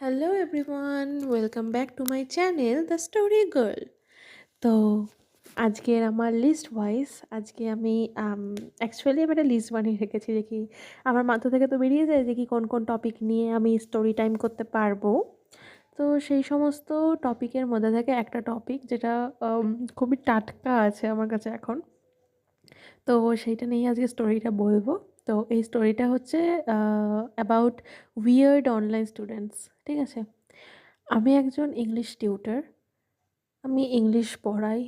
Hello everyone, welcome back to my channel The Story Girl. তো আজকের আমার list wise আজকে আমি অ্যাকচুয়ালি আমি একটা লিস্ট বানিয়ে রেখেছি যে কি আমার মাথা থেকে তো বেরিয়ে যায় যে কি কোন কোন টপিক নিয়ে আমি স্টোরি টাইম করতে পারবো। তো সেই সমস্ত টপিকের মধ্যে থেকে একটা টপিক যেটা খুবই টাটকা আছে আমার কাছে এখন। তো সেইটা নিয়েই আজকে স্টোরিটা বলবো। তো এই স্টোরিটা হচ্ছে অ্যাবাউট উইয়ার্ড অনলাইন স্টুডেন্টস। ঠিক আছে, আমি একজন ইংলিশ টিউটর। আমি ইংলিশ পড়াই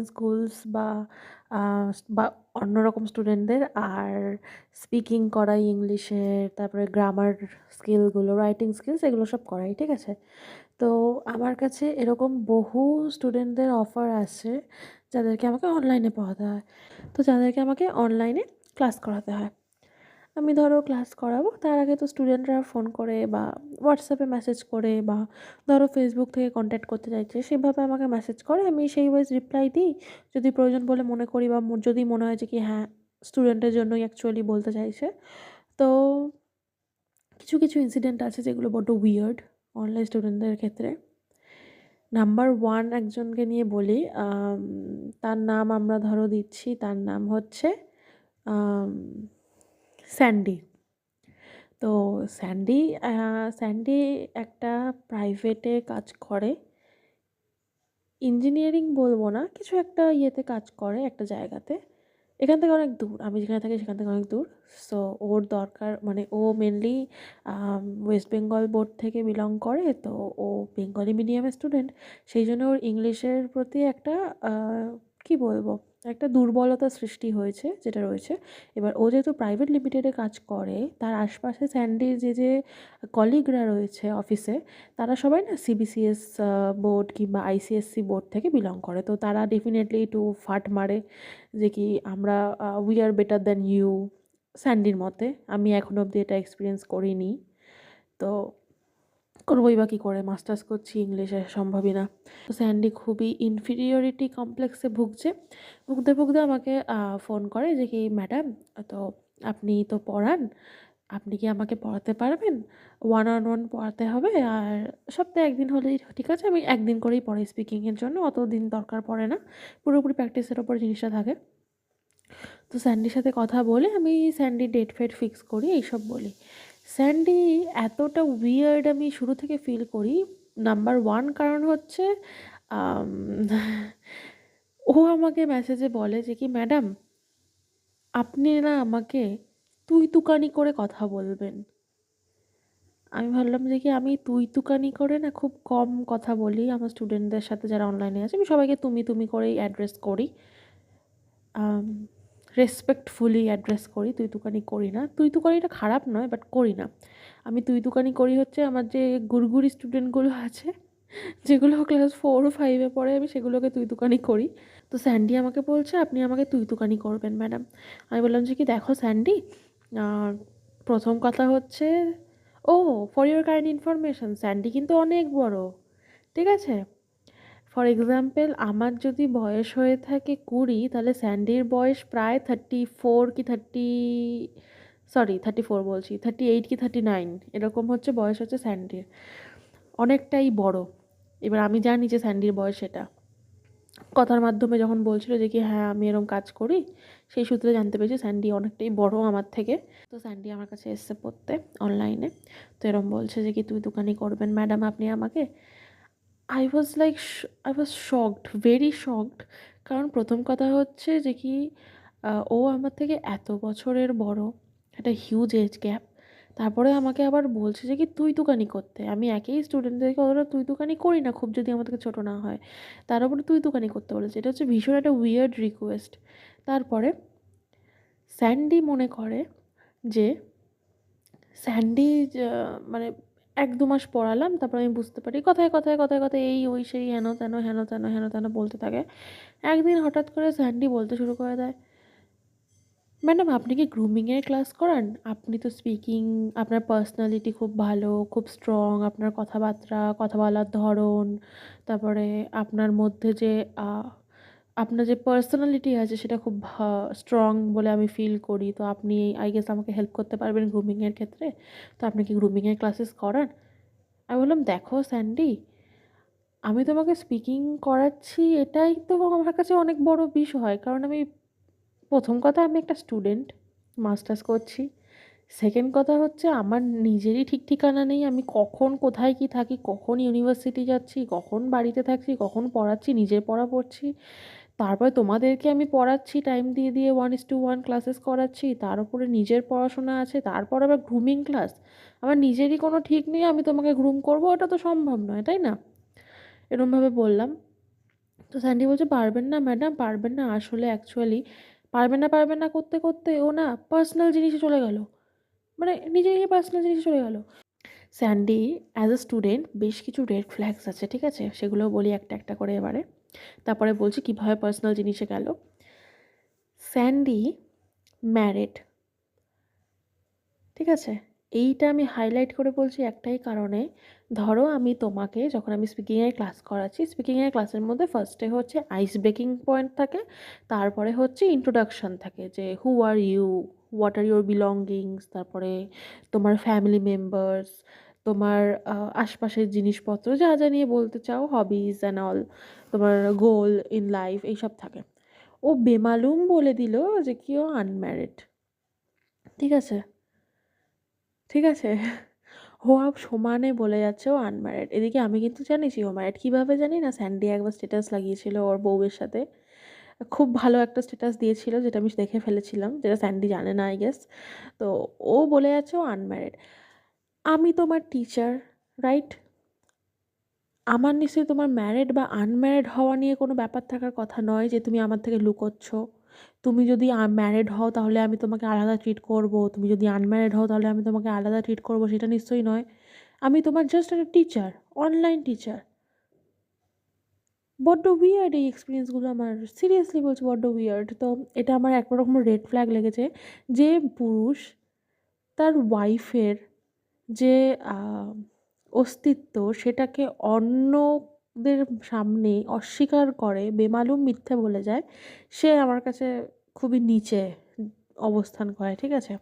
স্কুলস বা অন্যরকম স্টুডেন্টদের, আর স্পিকিং করাই ইংলিশের, তারপরে গ্রামার স্কিলগুলো, রাইটিং স্কিলস এগুলো সব করাই। ঠিক আছে, তো আমার কাছে এরকম বহু স্টুডেন্টদের অফার আসে যাদেরকে আমাকে অনলাইনে পড়াতে হয়। তো যাদেরকে আমাকে অনলাইনে ক্লাস করাতে হয়, আমি ধরো ক্লাস করাবো, তার আগে তো স্টুডেন্টরা ফোন করে বা হোয়াটসঅ্যাপে মেসেজ করে বা ধরো ফেসবুক থেকে কন্ট্যাক্ট করতে চাইছে, সেভাবে আমাকে মেসেজ করে, আমি সেই ওয়াইজ রিপ্লাই দিই যদি প্রয়োজন বলে মনে করি বা যদি মনে হয় যে কি হ্যাঁ স্টুডেন্টের জন্যই অ্যাকচুয়ালি বলতে চাইছে। তো কিছু কিছু ইনসিডেন্ট আছে যেগুলো বড্ড উইয়ার্ড অনলাইন স্টুডেন্টদের ক্ষেত্রে। নাম্বার ওয়ান একজনকে নিয়ে বলি, তার নাম আমরা ধরো দিচ্ছি, তার নাম হচ্ছে স্যান্ডি। তো স্যান্ডি স্যান্ডি একটা প্রাইভেটে কাজ করে, ইঞ্জিনিয়ারিং বলবো না, কিছু একটা ইয়েতে কাজ করে একটা জায়গাতে। এখান থেকে অনেক দূর, আমি যেখানে থাকি সেখান থেকে অনেক দূর। সো ওর দরকার, মানে ও মেনলি ওয়েস্ট বেঙ্গল বোর্ড থেকে বিলং করে, তো ও বেঙ্গলি মিডিয়ামের স্টুডেন্ট। সেই জন্য ওর ইংলিশের প্রতি একটা কী বলবো, একটা দুর্বলতা সৃষ্টি হয়েছে যেটা রয়েছে। এবার ও যেহেতু প্রাইভেট লিমিটেডে কাজ করে, তার আশপাশে স্যান্ডির যে কলিগরা রয়েছে অফিসে, তারা সবাই না সিবিসিএস বোর্ড কিংবা আইসিএসসি বোর্ড থেকে বিলং করে। তো তারা ডেফিনেটলি একটু ফাট মারে যে কি আমরা we are better than you, স্যান্ডির মতে। আমি এখনও অবধি এটা এক্সপিরিয়েন্স করিনি, তো করবোই বা কী করে, মাস্টার্স করছি ইংলিশে, সম্ভবই না। তো স্যান্ডি খুবই ইনফিরিয়রিটি কমপ্লেক্সে ভুগছে। ভুগতে ভুগতে আমাকে ফোন করে যে কি ম্যাডাম, তো আপনি তো পড়ান, আপনি কি আমাকে পড়াতে পারবেন? ওয়ান অন ওয়ান পড়াতে হবে, আর সপ্তাহে একদিন হলেই ঠিক আছে। আমি একদিন করেই পড়াই স্পিকিংয়ের জন্য, অত দিন দরকার পড়ে না, পুরোপুরি প্র্যাকটিসের ওপর জিনিসটা থাকে। তো স্যান্ডির সাথে কথা বলে আমি স্যান্ডির ডেট ফেট ফিক্স করি, এইসব বলি। স্যান্ডি এতটা উইয়ার্ড আমি শুরু থেকে ফিল করি। নাম্বার ওয়ান কারণ হচ্ছে আম, ও আমাকে মেসেজে বলে যে কি ম্যাডাম, আপনি না আমাকে তুই তুকানি করে কথা বলবেন। আমি ভাবলাম যে কি আমি তুই তুকানি করে না খুব কম কথা বলি আমার স্টুডেন্টদের সাথে যারা অনলাইনে আছে, আমি সবাইকে তুমি তুমি করেই অ্যাড্রেস করি, রেসপেক্টফুলি অ্যাড্রেস করি, তুই তুকানি করি না। তুই তুকানিটা খারাপ নয়, বাট করি না। আমি তুই তুকানি করি হচ্ছে আমার যে গুড়গুড়ি স্টুডেন্টগুলো আছে, যেগুলো ক্লাস 4 ও 5-এ পড়ে, আমি সেগুলোকে তুই তুকানি করি। তো স্যান্ডি আমাকে বলছে আপনি আমাকে তুই তুকানি করবেন ম্যাডাম। আমি বললাম যে কি দেখো স্যান্ডি, প্রথম কথা হচ্ছে, ও for your kind information, Sandy কিন্তু অনেক বড়। ঠিক আছে, ফর এক্সাম্পল আমার যদি বয়স হয়ে থাকে 20, তাহলে স্যান্ডির বয়স প্রায় 34 কি 34 বলছি, 38 কি 39 এরকম হচ্ছে বয়স, হচ্ছে স্যান্ডির, অনেকটাই বড়। এবার আমি জানি যে স্যান্ডির বয়স এটা, কথার মাধ্যমে যখন বলছিল যে কি হ্যাঁ আমি এরকম কাজ করি, সেই সূত্রে জানতে পেরেছি স্যান্ডি অনেকটাই বড় আমার থেকে। তো স্যান্ডি আমার কাছে এসছে পড়তে অনলাইনে, তো এরকম বলছে যে কি তুই দোকানি করবেন ম্যাডাম আপনি আমাকে। I was like, I was shocked, very shocked. কারণ প্রথম কথা হচ্ছে যে কি ও আমার থেকে এত বছরের বড়, একটা হিউজ এজ গ্যাপ। তারপরে আমাকে আবার বলছে যে কি তুই তুকানি করতে। আমি একই স্টুডেন্টদেরকে অতটা তুই তুকানি করি না খুব, যদি আমার থেকে ছোটো না হয়। তার উপরে তুই তুকানি করতে বলেছে, এটা হচ্ছে ভীষণ একটা উইয়ার্ড রিকোয়েস্ট। তারপরে স্যান্ডি মনে করে যে স্যান্ডি মানে 1-2 মাস পড়ালাম, তারপর আমি বুঝতে পারি কথায় কথায় কথায় কথায় এই ওই সেই হেন তেন হেন তেন হেন তেন বলতে থাকে। একদিন হঠাৎ করে স্যান্ডি বলতে শুরু করে দেয়, ম্যাডাম আপনি কি গ্রুমিংয়ের ক্লাস করান? আপনি তো স্পিকিং, আপনার পার্সোনালিটি খুব ভালো, খুব স্ট্রং, আপনার কথাবার্তা, কথা বলার ধরন, তারপরে আপনার মধ্যে যে আপনার যে পার্সোনালিটি আছে সেটা খুব স্ট্রং বলে আমি ফিল করি। তো আপনি আই গেস আমাকে হেল্প করতে পারবেন গ্রুমিংয়ের ক্ষেত্রে। তো আপনি কি গ্রুমিংয়ের ক্লাসেস করান? আমি বললাম, দেখো স্যান্ডি, আমি তোমাকে স্পিকিং করাচ্ছি, এটাই তো আমার কাছে অনেক বড় বিষয়। কারণ আমি, প্রথম কথা, আমি একটা স্টুডেন্ট, মাস্টার্স করছি। সেকেন্ড কথা হচ্ছে, আমার নিজেরই ঠিক ঠিকানা নেই, আমি কখন কোথায় কি থাকি, কখন ইউনিভার্সিটি যাচ্ছি, কখন বাড়িতে থাকছি, কখন পড়াচ্ছি, নিজের পড়া পড়ছি, তারপরে তোমাদেরকে আমি পড়াচ্ছি টাইম দিয়ে দিয়ে 1:1 ক্লাসেস করাচ্ছি, তার উপরে নিজের পড়াশোনা আছে, তারপর আবার গ্রুমিং ক্লাস। আমার নিজেরই কোনো ঠিক নেই, আমি তোমাকে গ্রুম করবো, এটা তো সম্ভব নয়, তাই না? এরমভাবে বললাম। তো স্যান্ডি বলছে, পারবেন না ম্যাডাম, পারবেন না, আসলে অ্যাকচুয়ালি পারবেন না করতে করতে ও না পার্সোনাল জিনিসে চলে গেল, মানে নিজেই পার্সোনাল জিনিসে চলে গেল। স্যান্ডি, অ্যাজ এ স্টুডেন্ট বেশ কিছু রেড ফ্ল্যাগস আছে, ঠিক আছে? সেগুলো বলি একটা একটা করে এবারে, তারপরে বলছি কীভাবে পার্সোনাল জিনিসে গেল। স্যান্ডি ম্যারিড, ঠিক আছে? এইটা আমি হাইলাইট করে বলছি একটাই কারণে, ধরো আমি তোমাকে যখন আমি স্পিকিংয়ের ক্লাস করাচ্ছি, স্পিকিংয়ের ক্লাসের মধ্যে ফার্স্টে হচ্ছে আইস ব্রেকিং পয়েন্ট থাকে, তারপরে হচ্ছে ইন্ট্রোডাকশন থাকে, যে who are you, what are your belongings, তারপরে তোমার ফ্যামিলি মেম্বার্স, তোমার আশপাশের জিনিসপত্র যা যা নিয়ে বলতে চাও, হবিজ অ্যান্ড অল, তোমার গোল ইন লাইফ, এইসব থাকে। ও বেমালুম বলে দিল যে কি ও আনম্যারিড, ঠিক আছে? ঠিক আছে, ও সমানে বলে যাচ্ছে ও আনম্যারিড। এদিকে আমি কিন্তু জানিস ও ম্যারিড, কীভাবে জানি না, স্যান্ডি একবার স্ট্যাটাস লাগিয়েছিল ওর বউয়ের সাথে, খুব ভালো একটা স্ট্যাটাস দিয়েছিল, যেটা আমি দেখে ফেলেছিলাম, যেটা স্যান্ডি জানে না আই গেস। তো ও বলে যাচ্ছে ও আনম্যারিড। আমি তোমার টিচার, রাইট? আমার নিশ্চয়ই তোমার ম্যারিড বা আনম্যারিড হওয়া নিয়ে কোনো ব্যাপার থাকার কথা নয় যে তুমি আমার থেকে লুকোচ্ছ। তুমি যদি ম্যারিড হও তাহলে আমি তোমাকে আলাদা ট্রিট করব, তুমি যদি আনম্যারিড হও তাহলে আমি তোমাকে আলাদা ট্রিট করব, সেটা নিশ্চয়ই নয়। আমি তোমার জাস্ট একটা টিচার, অনলাইন টিচার। বড্ড উইয়ার্ড এই এক্সপিরিয়েন্সগুলো আমার, সিরিয়াসলি বলছি, বড্ড উইয়ার্ড। তো এটা আমার একরকম রেড ফ্ল্যাগ লেগেছে, যে পুরুষ তার ওয়াইফের যে অস্তিত্ব, সেটাকে অন্যদের সামনে অস্বীকার করে, বেমালুম মিথ্যে বলে যায়, সে আমার কাছে খুবই নিচে অবস্থান করে, ঠিক আছে?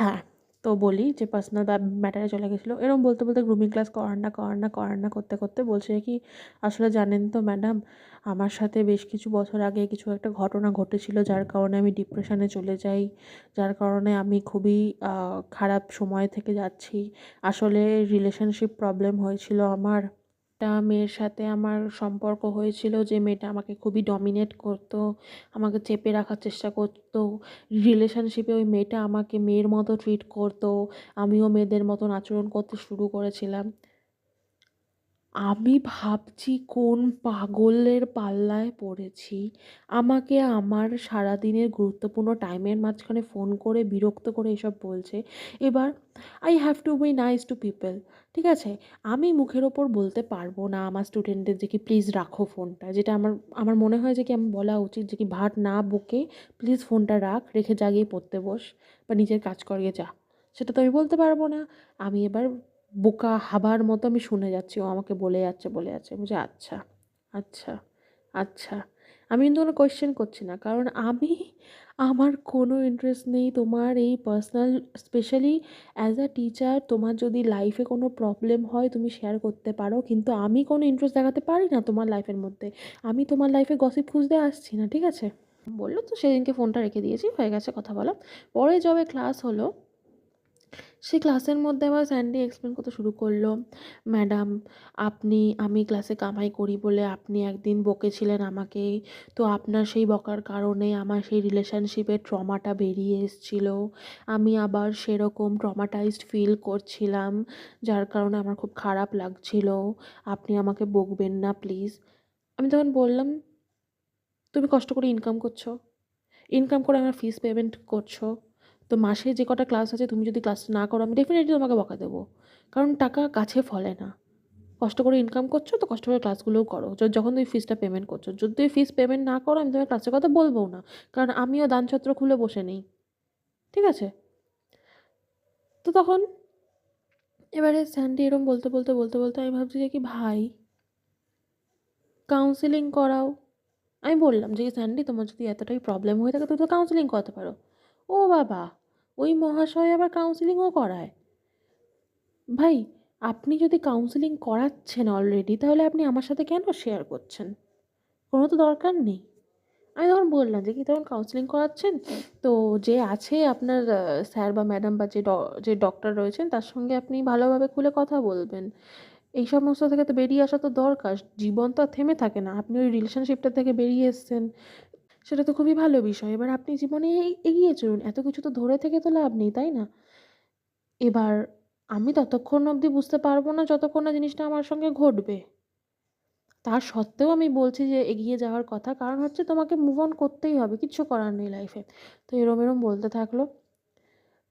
হ্যাঁ, তো বলি যে পার্সোনাল ম্যাটারে চলে গেছিলো। এরকম বলতে বলতে গ্রুমিং ক্লাস করান না করতে করতে বলছে কি, আসলে জানেন তো ম্যাডাম, আমার সাথে বেশ কিছু বছর আগে কিছু একটা ঘটনা ঘটেছিল, যার কারণে আমি ডিপ্রেশনে চলে যাই, যার কারণে আমি খুবই খারাপ সময় থেকে যাচ্ছি। আসলে রিলেশনশিপ প্রবলেম হয়েছিল আমার, একটা মেয়ের সাথে আমার সম্পর্ক হয়েছিল, যে মেয়েটা আমাকে খুবই ডমিনেট করতো, আমাকে চেপে রাখার চেষ্টা করতো। রিলেশনশিপে ওই মেয়েটা আমাকে মেয়ের মতো ট্রিট করতো, আমিও মেয়েদের মতন আচরণ করতে শুরু করেছিলাম। আমি ভাবছি কোন পাগলের পাল্লায় পড়েছি, আমাকে আমার সারাদিনের গুরুত্বপূর্ণ টাইমের মাঝখানে ফোন করে বিরক্ত করে এসব বলছে। এবার I have to be nice to people, ঠিক আছে? আমি মুখের ওপর বলতে পারবো না আমার স্টুডেন্টদের যে কি প্লিজ রাখো ফোনটা, যেটা আমার আমার মনে হয় যে কি আমি বলা উচিত যে কি ভাট না বকে প্লিজ ফোনটা রাখ, রেখে জাগিয়ে পড়তে বস বা নিজের কাজ করিয়ে যা। সেটা তো আমি বলতে পারবো না। আমি এবার বোকা হাবার মতো আমি শুনে যাচ্ছি, ও আমাকে বলে যাচ্ছে বুঝে, আচ্ছা, আচ্ছা, আচ্ছা। আমি কিন্তু কোনো কোয়েশ্চেন করছি না, কারণ আমি, আমার কোনো ইন্টারেস্ট নেই তোমার এই personal, specially as a teacher, তোমার যদি লাইফে কোনো প্রবলেম হয় তুমি শেয়ার করতে পারো, কিন্তু আমি কোনো ইন্টারেস্ট দেখাতে পারি না তোমার লাইফের মধ্যে। আমি তোমার লাইফে গসিপ খুঁজতে আসছি না, ঠিক আছে? বললো তো, সেদিনকে ফোনটা রেখে দিয়েছি, হয়ে গেছে কথা বলা। পরে যবে ক্লাস হলো, সেই ক্লাসের মধ্যে আবার স্যান্ডি এক্সপ্লেন করতে শুরু করলো, ম্যাডাম, আমি ক্লাসে কামাই করি বলে আপনি একদিন বকেছিলেন আমাকে, তো আপনার সেই বকার কারণে আমার সেই রিলেশনশিপের ট্রমাটা বেরিয়ে এসেছিলো, আমি আবার সেরকম ট্রমাটাইজড ফিল করছিলাম, যার কারণে আমার খুব খারাপ লাগছিল, আপনি আমাকে বকবেন না প্লিজ। আমি তখন বললাম, তুমি কষ্ট করে ইনকাম করছো, ইনকাম করে আমার ফিস পেমেন্ট করছো, তো মাসে যে কটা ক্লাস আছে তুমি যদি ক্লাস না করো আমি ডেফিনেটলি তোমাকে বকা দেবো, কারণ টাকা গাছে ফলে না। কষ্ট করে ইনকাম করছো তো কষ্ট করে ক্লাসগুলোও করো, যখন তুমি ফিসটা পেমেন্ট করছো। যদি তুমি ফিস পেমেন্ট না করো আমি তোমার ক্লাসের কথা বলবো না, কারণ আমিও দানছত্র খুলে বসে নেই, ঠিক আছে? তো তখন এবারে স্যান্ডি এরম বলতে আমি ভাবছি যে কি ভাই, কাউন্সেলিং করাও। আমি বললাম যে স্যান্ডি, তোমার যদি এতটাই প্রবলেম হয়ে থাকে তুমি তো কাউন্সেলিং করতে পারো। ও বাবা, ওই মহাশয় আবার কাউন্সেলিংও করায়? ভাই, আপনি যদি কাউন্সেলিং করাচ্ছেন অলরেডি তাহলে আপনি আমার সাথে কেন শেয়ার করছেন? কোনো তো দরকার নেই। আমি তখন বললাম যে কি তখন কাউন্সেলিং করাচ্ছেন তো যে আছে আপনার স্যার বা ম্যাডাম বা যে ডক্টর রয়েছেন তার সঙ্গে আপনি ভালোভাবে খুলে কথা বলবেন। এই সমস্ত থেকে তো বেরিয়ে আসা তো দরকার। জীবন তো আর থেমে থাকে না। আপনি ওই রিলেশনশিপটা থেকে বেরিয়ে এসছেন। সেটা তো খুবই ভালো বিষয়। এবার আপনি জীবনে এগিয়ে চলুন। এত কিছু তো ধরে থেকে তো লাভ নেই, তাই না? এবার আমি ততক্ষণ অবধি বুঝতে পারব না যতক্ষণ না জিনিসটা আমার সঙ্গে ঘটবে। তার সত্ত্বেও আমি বলছি যে এগিয়ে যাওয়ার কথা। কারণ হচ্ছে তোমাকে মুভ অন করতেই হবে। কিচ্ছু করার নেই লাইফে। তো এরম বলতে থাকলো।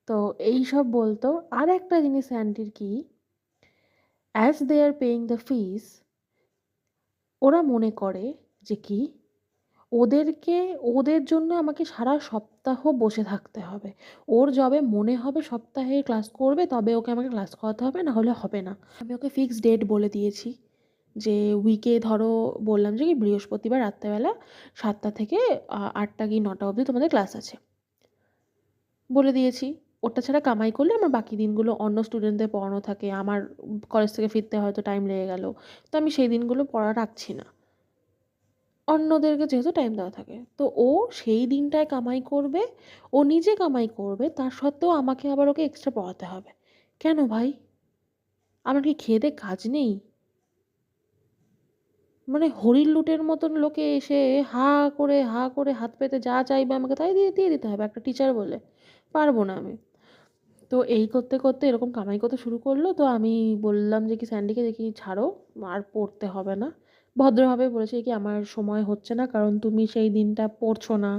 তো এইসব বলতো। আরেকটা জিনিস আন্টির কি, as they are paying the fees ওরা মনে করে যে কি ওদেরকে ওদের জন্য আমাকে সারা সপ্তাহ বসে থাকতে হবে। ওর যবে মনে হবে সপ্তাহে ক্লাস করবে তবে ওকে আমাকে ক্লাস করাতে হবে, না হলে হবে না। আমি ওকে ফিক্সড ডেট বলে দিয়েছি যে উইকে ধরো বললাম যে কি বৃহস্পতিবার রাত্রেবেলা ৭টা থেকে ৮টা কি ৯টা অবধি তোমাদের ক্লাস আছে। বলে দিয়েছি। ওটা ছাড়া কামাই করলে আমার বাকি দিনগুলো অন্য স্টুডেন্টদের পড়ানো থাকে। আমার কলেজ থেকে ফিরতে হয়তো টাইম লেগে গেল। তো আমি সেই দিনগুলো পড়া রাখছি না। অন্যদেরকে যেহেতু টাইম দেওয়া থাকে। তো ও সেই দিনটায় কামাই করবে, ও নিজে কামাই করবে, তার সত্ত্বেও আমাকে আবার ওকে এক্সট্রা পড়াতে হবে। কেন ভাই? আমার কি খেয়ে দেয়ে কাজ নেই? মানে হরিণ লুটের মতন লোকে এসে হা করে হাত পেতে যা চাইবে আমাকে তাই দিয়ে দিতে হবে একটা টিচার বলে? পারবো না আমি। তো এই করতে করতে এরকম কামাই করতে শুরু করলো। তো আমি বললাম যে কি স্যান্ডিকে দেখি ছাড়ো, আর পড়তে হবে না। ভদ্রভাবে বলেছি কি আমার সময় হচ্ছে না কারণ তুমি সেই দিনটা পড়ছো না,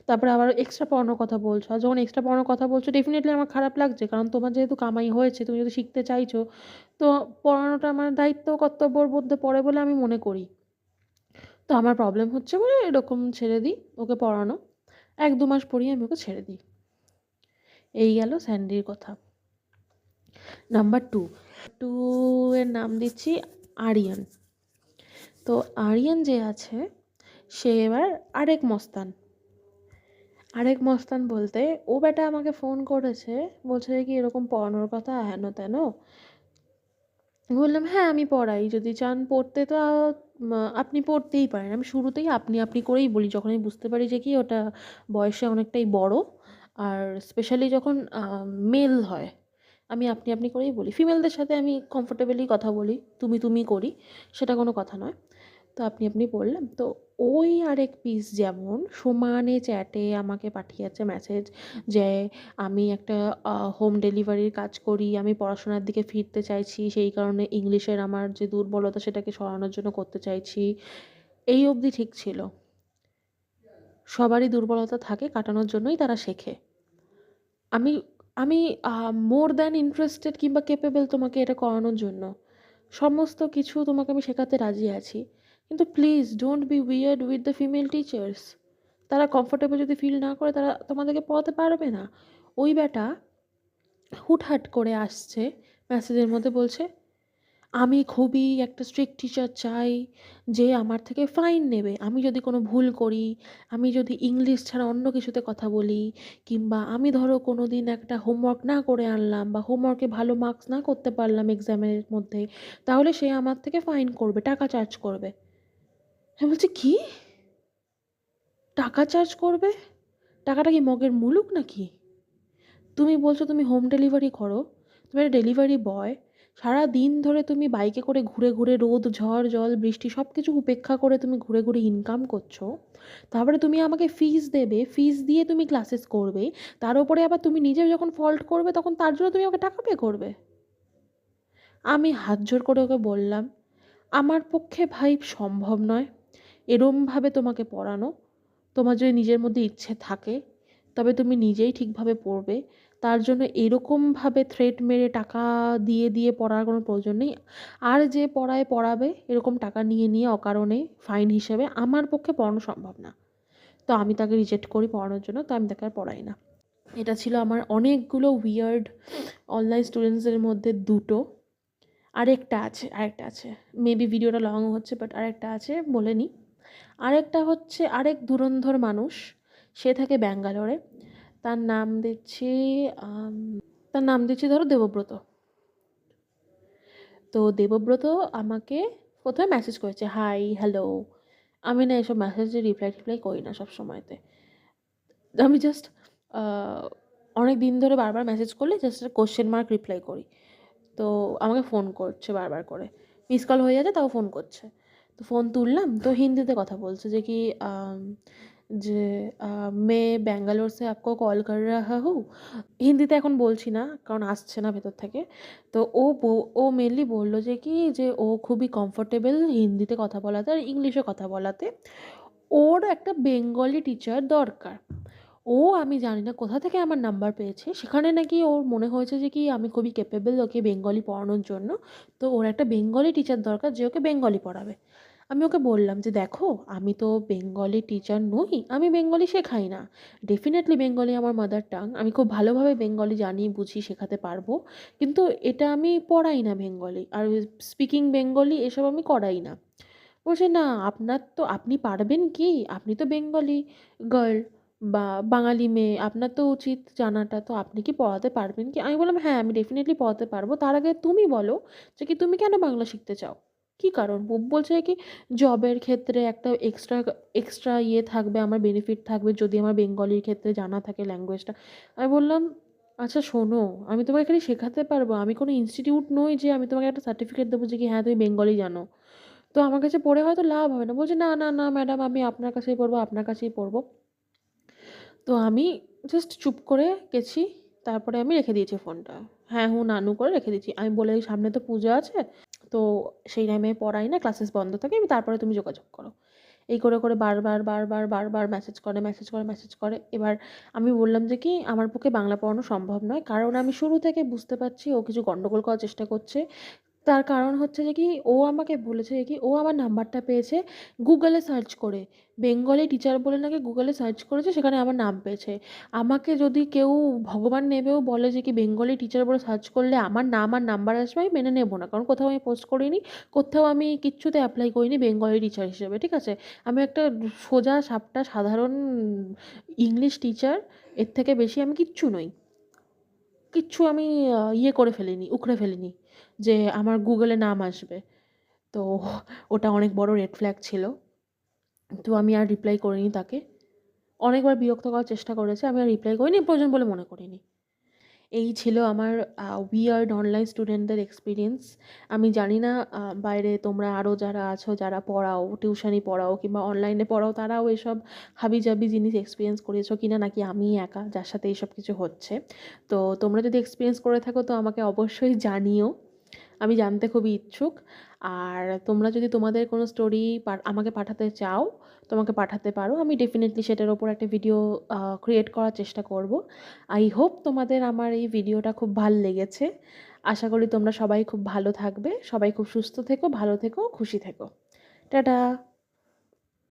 তারপরে আবার এক্সট্রা পড়ানোর কথা বলছো। আর যখন এক্সট্রা পড়ানোর কথা বলছো ডেফিনেটলি আমার খারাপ লাগছে, কারণ তোমার যেহেতু কামাই হয়েছে তুমি যদি শিখতে চাইছো তো পড়ানোটা আমার দায়িত্ব কর্তব্যর মধ্যে পড়ে বলে আমি মনে করি। তো আমার প্রবলেম হচ্ছে বলে এরকম ছেড়ে দিই ওকে পড়ানো। ১-২ মাস পড়িয়ে আমি ওকে ছেড়ে দিই। এই গেল স্যান্ডির কথা। নাম্বার 2, 2 এর নাম দিচ্ছি আরিয়ান। তো আরিয়ান যে আছে সে এবার আরেক মস্তান। আরেক মস্তান বলতে ও বেটা আমাকে ফোন করেছে, বলছে কি এরকম পড়ানোর কথা হেন তেন। বললাম হ্যাঁ আমি পড়াই, যদি চান পড়তে তো আপনি পড়তেই পারেন। আমি শুরুতেই আপনি আপনি করেই বলি যখন আমি বুঝতে পারি যে কি ওটা বয়সে অনেকটাই বড়। আর স্পেশালি যখন মেল হয় আমি আপনি আপনি করেই বলি। ফিমেলদের সাথে আমি কমফোর্টেবলি কথা বলি, তুমি করি, সেটা কোনো কথা নয়। তো আপনি বললাম তো ওই আরেক পিস যেমন সমানে চ্যাটে আমাকে পাঠিয়েছে মেসেজ যে আমি একটা হোম ডেলিভারির কাজ করি, আমি পড়াশোনার দিকে ফিরতে চাইছি, সেই কারণে ইংলিশের আমার যে দুর্বলতা সেটাকে সরানোর জন্য করতে চাইছি। এই অবধি ঠিক ছিল। সবারই দুর্বলতা থাকে, কাটানোর জন্যই তারা শেখে। আমি আমি মোর দ্যান ইন্টারেস্টেড কিংবা কেপেবল তোমাকে এটা করানোর জন্য। সমস্ত কিছু তোমাকে আমি শেখাতে রাজি আছি। কিন্তু please don't be weird with the female teachers. তারা কমফোর্টেবল যদি ফিল না করে তারা তোমাদেরকে পড়াতে পারবে না। ওই ব্যাটা হুটহাট করে আসছে, মেসেজের মধ্যে বলছে আমি খুবই একটা স্ট্রিক্ট টিচার চাই যে আমার থেকে ফাইন নেবে আমি যদি কোনো ভুল করি, আমি যদি ইংলিশ ছাড়া অন্য কিছুতে কথা বলি, কিংবা আমি ধরো কোনো দিন একটা হোমওয়ার্ক না করে আনলাম বা হোমওয়ার্কে ভালো মার্কস না করতে পারলাম এক্সামের মধ্যে, তাহলে সে আমার থেকে ফাইন করবে, টাকা চার্জ করবে। আমি বলছি কি, টাকা চার্জ করবে? টাকাটা কি মগের মুলুক নাকি? তুমি বলছো তুমি হোম ডেলিভারি করো, তুমি একটা ডেলিভারি বয়, সারা দিন ধরে তুমি বাইকে করে ঘুরে ঘুরে রোদ ঝড় জল বৃষ্টি সব কিছু উপেক্ষা করে তুমি ঘুরে ঘুরে ইনকাম করছো, তারপরে তুমি আমাকে ফিস দেবে, ফিস দিয়ে তুমি ক্লাসেস করবে, তার উপরে আবার তুমি নিজে যখন ফল্ট করবে তখন তার জন্য তুমি ওকে টাকা পে করবে? আমি হাত জোড় করে ওকে বললাম আমার পক্ষে ভাই সম্ভব নয় এরমভাবে তোমাকে পড়ানো। তোমার যদি নিজের মধ্যে ইচ্ছে থাকে তবে তুমি নিজেই ঠিকভাবে পড়বে। তার জন্য এরকমভাবে থ্রেট মেরে টাকা দিয়ে পড়ার কোনো প্রয়োজন নেই। আর যে পড়াবে এরকম টাকা নিয়ে অকারণে ফাইন হিসেবে আমার পক্ষে পড়ানো সম্ভব না। তো আমি তাকে রিজেক্ট করি পড়ানোর জন্য, তো আমি তাকে আর পড়াই না। এটা ছিল আমার অনেকগুলো উইয়ার্ড অনলাইন স্টুডেন্টসদের মধ্যে 2টো। আরেকটা আছে মেবি ভিডিওটা লং হচ্ছে বাট আরেকটা আছে বলে নিই। আরেকটা হচ্ছে আরেক ধুরন্ধর মানুষ, সে থাকে ব্যাঙ্গালোরে। তার নাম দিচ্ছি তার নাম দিচ্ছি ধরো দেবব্রত। তো দেবব্রত আমাকে প্রথমে মেসেজ করেছে, হাই হ্যালো। আমি না এসব মেসেজে রিপ্লাই করি না সব সময়তে। আমি জাস্ট অনেক দিন ধরে বারবার মেসেজ করলে জাস্ট একটা কোয়েশ্চেন মার্ক রিপ্লাই করি। তো আমাকে ফোন করছে বারবার করে, মিস কল হয়ে যাচ্ছে তাও ফোন করছে। তো ফোন তুললাম, তো হিন্দিতে কথা বলছে যে কি যে मैं बैंगलोर से आपको कॉल कर रहा हूँ। হিন্দিতে এখন বলছি না কারণ আসছে না ভেতর থেকে। তো ও মেনলি বলল যে কি যে ও খুবই কমফোর্টেবল হিন্দিতে কথা বলাতে আর ইংলিশে কথা বলাতে। ওর একটা বেঙ্গলি টিচার দরকার। আমি জানি না কোথা থেকে আমার নাম্বার পেয়েছে। সেখানে নাকি ওর মনে হয়েছে যে কি আমি খুবই ক্যাপেবল ওকে বেঙ্গলি পড়ানোর জন্য। তো ওর একটা বেঙ্গলি টিচার দরকার যে ওকে বেঙ্গলি পড়াবে। আমি ওকে বললাম যে, "দেখো, আমি তো বেঙ্গলি টিচার নই। আমি বেঙ্গলি শেখাই না। ডেফিনিটলি বেঙ্গলি আমার মাদার টাং। আমি খুব ভালোভাবে বেঙ্গলি জানি, বুঝি, শেখাতে পারবো। কিন্তু এটা আমি পড়াই না বেঙ্গলি। আর স্পিকিং বেঙ্গলি এসব আমি করাই না।" বলছে, "না, আপনি পারবেন কি? আপনি তো বেঙ্গলি গার্ল বা বাঙালি মেয়ে। আপনার তো উচিত জানাটা। তো আপনি কি পড়াতে পারবেন কি?" আমি বললাম, "হ্যাঁ, আমি ডেফিনিটলি পড়াতে পারবো। তার আগে তুমি বলো যে কি তুমি কেন বাংলা শিখতে চাও? কী কারণ?" বলছে কি জবের ক্ষেত্রে একটা এক্সট্রা থাকবে, আমার বেনিফিট থাকবে যদি আমার বেঙ্গলির ক্ষেত্রে জানা থাকে ল্যাঙ্গুয়েজটা। আমি বললাম, "আচ্ছা শোনো, আমি তোমাকে এখানে শেখাতে পারবো। আমি কোনো ইনস্টিটিউট নই যে আমি তোমাকে একটা সার্টিফিকেট দেবো যে কি হ্যাঁ, তুমি বেঙ্গলি জানো। তো আমার কাছে পড়ে হয়তো লাভ হবে না।" বলছে, "না ম্যাডাম, আমি আপনার কাছেই পড়বো, আপনার কাছেই পড়বো।" তো আমি জাস্ট চুপ করে গেছি। তারপরে আমি রেখে দিয়েছি ফোনটা। হ্যাঁ, হুঁ, না, নু করে রেখে দিয়েছি। আমি বলে, "সামনে তো পুজো আছে। তো সেই টাইমে পড়াই না, ক্লাসেস বন্ধ থাকে। তারপরে তুমি যোগাযোগ করো।" এই করে বারবার মেসেজ করে। এবার আমি বললাম যে কি, "আমার পক্ষে বাংলা পড়ানো সম্ভব নয়। কারণ আমি শুরু থেকে বুঝতে পারছি ও কিছু গন্ডগোল করার চেষ্টা করছে। তার কারণ হচ্ছে যে কি ও আমাকে বলেছে যে কি ও আমার নাম্বারটা পেয়েছে গুগলে সার্চ করে। বেঙ্গলি টিচার বলে নাকি গুগলে সার্চ করেছে, সেখানে আমার নাম পেয়েছে। আমাকে যদি কেউ ভগবান নেবেও বলে যে কি বেঙ্গলি টিচার বলে সার্চ করলে আমার নাম আর নাম্বার আসবে, আমি মেনে নেব না। কারণ কোথাও আমি পোস্ট করিনি, কোথাও আমি কিচ্ছুতে অ্যাপ্লাই করিনি বেঙ্গলি টিচার হিসেবে, ঠিক আছে? আমি একটা সোজা সাপটা সাধারণ ইংলিশ টিচার। এর থেকে বেশি আমি কিচ্ছু নই। কিচ্ছু আমি করে ফেলিনি, উখড়ে ফেলিনি যে আমার গুগলে নাম আসবে। তো ওটা অনেক বড় রেড ফ্ল্যাগ ছিল। তো আমি আর রিপ্লাই করিনি তাকে। অনেকবার বিরক্ত করার চেষ্টা করেছে, আমি আর রিপ্লাই করিনি, প্রয়োজন বলে মনে করিনি। এই ছিল আমার উইয়ার্ড অনলাইন স্টুডেন্টদের এক্সপেরিয়েন্স। আমি জানি না বাইরে তোমরা আরও যারা আছো, যারা পড়াও, টিউশনি পড়াও কিংবা অনলাইনে পড়াও, তারাও এসব হাবিজাবি জিনিস এক্সপেরিয়েন্স করেছো কিনা, নাকি আমিই একা যার সাথে এইসব কিছু হচ্ছে। তো তোমরা যদি এক্সপেরিয়েন্স করে থাকো তো আমাকে অবশ্যই জানিও। আমি জানতে খুবই ইচ্ছুক। আর তোমরা যদি তোমাদের কোনো স্টোরি আমাকে পাঠাতে চাও, তোমাকে পাঠাতে পারো। আমি ডেফিনিটলি সেটার উপর একটা ভিডিও ক্রিয়েট করার চেষ্টা করব। আই হোপ তোমাদের আমার এই ভিডিওটা খুব ভাল লেগেছে। আশা করি তোমরা সবাই খুব ভালো থাকবে। সবাই খুব সুস্থ থেকো, ভালো থেকো, খুশি থেকো। টাটা।